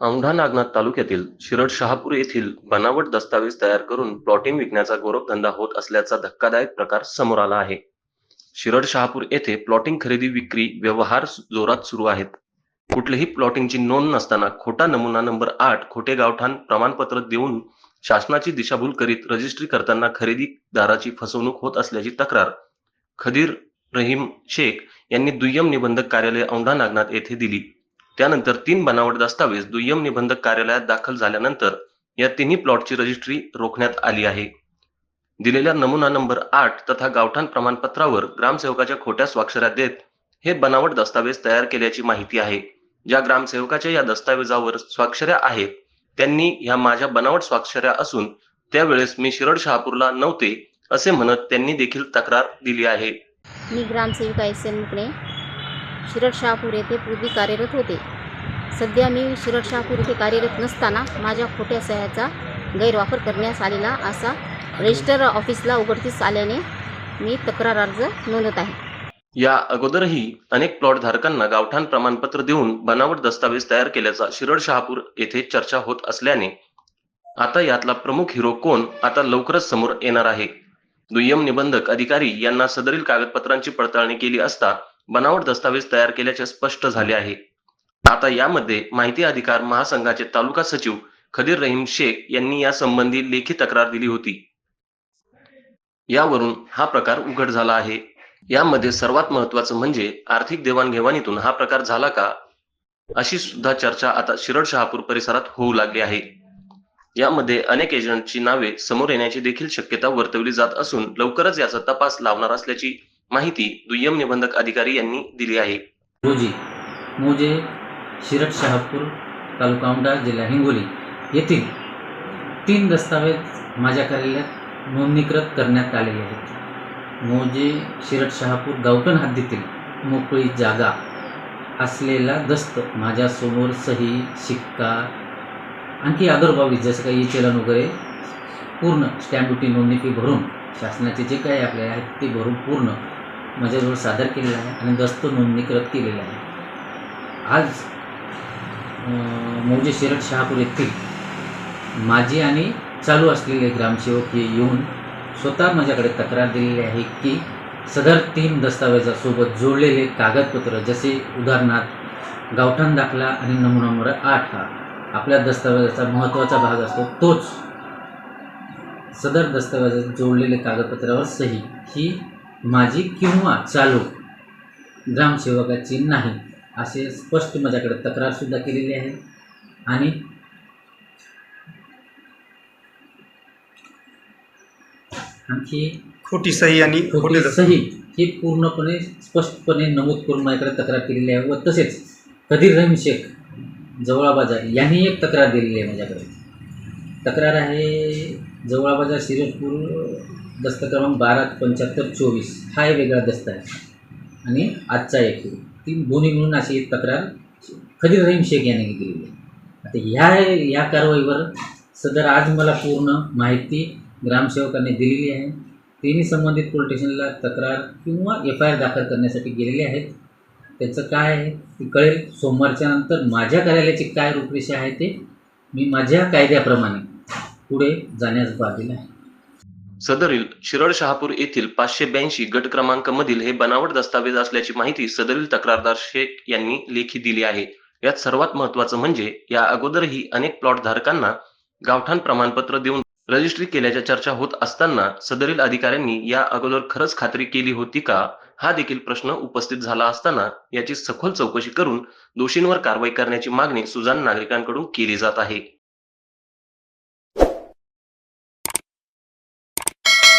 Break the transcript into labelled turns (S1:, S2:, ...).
S1: औंढा नागनाथ तालुक्यातील शिरड शहापूर येथील बनावट दस्तावेज तयार करून प्लॉटिंग विकण्याचा गौरवधंदा होत असल्याचा धक्कादायक प्रकार समोर आला आहे. शिरड शहापूर येथे प्लॉटिंग खरेदी विक्री व्यवहार जोरात सुरू आहेत. कुठलीही प्लॉटिंगची नोंद नसताना खोटा नमुना नंबर 8 खोटे गावठाण प्रमाणपत्र देऊन शासनाची दिशाभूल करीत रजिस्ट्री करताना खरेदीदाराची फसवणूक होत असल्याची तक्रार खदीर रहीम शेख यांनी दुय्यम निबंधक कार्यालय औंढा नागनाथ येथे दिली. त्यानंतर 3 बनावट दस्तावेज दुय्यम निबंधक कार्यालयात दाखल झाल्यानंतर या तिन्ही प्लॉटची रजिस्ट्री रोखण्यात आली आहे. दिलेल्या नमुना नंबर 8 तथा गावठाण प्रमाणपत्रावर ग्रामसेवकाच्या खोट्या स्वाक्षऱ्या देत हे बनावट दस्तावेज तयार केल्याची माहिती आहे. ज्या ग्रामसेवकाच्या या दस्तावेजावर स्वाक्षऱ्या आहेत, त्यांनी ह्या माझ्या बनावट स्वाक्षऱ्या असून त्यावेळेस मी शिरड शहापूरला नव्हते असे म्हणत त्यांनी देखील तक्रार दिली आहे.
S2: मी ग्रामसेविका एस एन मुकणे शिरड शहापूर येथे पूर्वी कार्यरत होते. सध्या मी शिरड शहापूर येथे कार्यरत नसताना माझ्या खोट्या सह्याचा गैरवापर करण्यात आलेला असा रजिस्टर ऑफिसला उघडकीस आल्याने मी तक्रार अर्ज नोंदवत आहे.
S1: या अगोदरही अनेक प्लॉट धारकांना गावठाण प्रमाणपत्र देऊन बनावट दस्तावेज तयार केल्याचा शिरड शहापूर येथे चर्चा होत असल्याने आता यातला प्रमुख हिरो कोण आता लवकरच समोर येणार आहे. दुय्यम निबंधक अधिकारी यांना सदरील कागदपत्रांची पडताळणी केली असता बनावट दस्तावेज तयार केल्याचे स्पष्ट झाले आहे. आता यामध्ये माहिती अधिकार महासंघाचे तालुका सचिव खदीर रहीम शेख यांनी यासंबंधी लेखी तक्रार दिली होती. यावरून हा प्रकार उघड झाला आहे. यामध्ये सर्वात महत्त्वाचं म्हणजे आर्थिक देवाणघेवाणीतून हा प्रकार झाला का, अशी सुद्धा चर्चा आता शिरड शहापूर परिसरात होऊ लागली आहे. यामध्ये अनेक एजंटची नावे समोर येण्याची देखील शक्यता वर्तवली जात असून लवकरच याचा तपास लावणार असल्याची माहिती दुय्यम निबंधक अधिकारी यांनी दिली आहे.
S3: रोजी मोजे शिरड शहापूर तालुका औंढा जिल्हा हिंगोली येथील 3 दस्तावेज माझ्या कार्यालयात नोंदणीकृत करण्यात आलेले आहेत. मोजे शिरड शहापूर गावठण हद्दीतील मोकळी जागा असलेला दस्त माझ्यासमोर सही शिक्का आणखी आदरबाबी जसं काही चलन वगैरे पूर्ण स्टॅम्प ड्युटी नोंदणी फी भरून शासनाचे जे काही आपले आहेत ते भरून पूर्ण माझ्याजवळ सादर केलेलं आहे आणि दस्त नोंदणीकृत केलेलं आहे. आज मौजे शिरड शहापूर येथील माजी आणि चालू असलेले ग्रामसेवक हे येऊन स्वतः माझ्याकडे तक्रार दिलेली आहे की सदर 3 दस्तावेजासोबत जोडलेले कागदपत्र जसे उदाहरणार्थ गावठाण दाखला आणि नमुना नंबर 8 हा आपल्या दस्तावेजाचा महत्त्वाचा भाग असतो, तोच सदर दस्तावेजात जोडलेले कागदपत्रावर सही ही माझी किंवा चालू ग्रामसेवकाची नाही असे स्पष्ट माझ्याकडे तक्रारसुद्धा केलेली आहे. आणि आणखी
S4: खोटी सही आणि
S3: खोटी सही ही पूर्णपणे स्पष्टपणे नमूद करून माझ्याकडे तक्रार केलेली आहे. व तसेच खदीर रहीम शेख जवळा बाजार यांनी एक तक्रार दिलेली आहे. माझ्याकडे तक्रार आहे जवळा बाजार शिरडपूर दस्त क्रमांक 127524 हा एक वेगळा दस्त आहे आणि आजचा एक ती दोन्ही म्हणून अशी एक तक्रार खदीर रहीम शेख यांनी दिलेली आहे. आता ह्या कारवाईवर सदर आज मला पूर्ण माहिती ग्रामसेवकांनी दिलेली आहे. तिन्ही संबंधित पोलीस स्टेशनला तक्रार किंवा FIR दाखल करण्यासाठी गेलेले आहेत. त्याचं काय आहे ते कळेल सोमवारच्या नंतर. माझ्या कार्यालयाची काय रूपरेषा आहे ते मी माझ्या कायद्याप्रमाणे पुढे जाण्यास बांधील आहे.
S1: सदरील शिरड शहापूर येथील 582 गट क्रमांक मधील हे बनावट दस्तावेज असल्याची माहिती सदरील तक्रारदार शेख यांनी लेखी दिली आहे. यात सर्वात महत्त्वाचं म्हणजे या अगोदरही अनेक प्लॉट धारकांना गावठाण प्रमाणपत्र देऊन रजिस्ट्री केल्याच्या चर्चा होत असताना सदरील अधिकाऱ्यांनी या अगोदर खरंच खात्री केली होती का, हा देखील प्रश्न उपस्थित झाला असताना याची सखोल चौकशी करून दोषींवर कारवाई करण्याची मागणी सुजाण नागरिकांकडून केली जात आहे.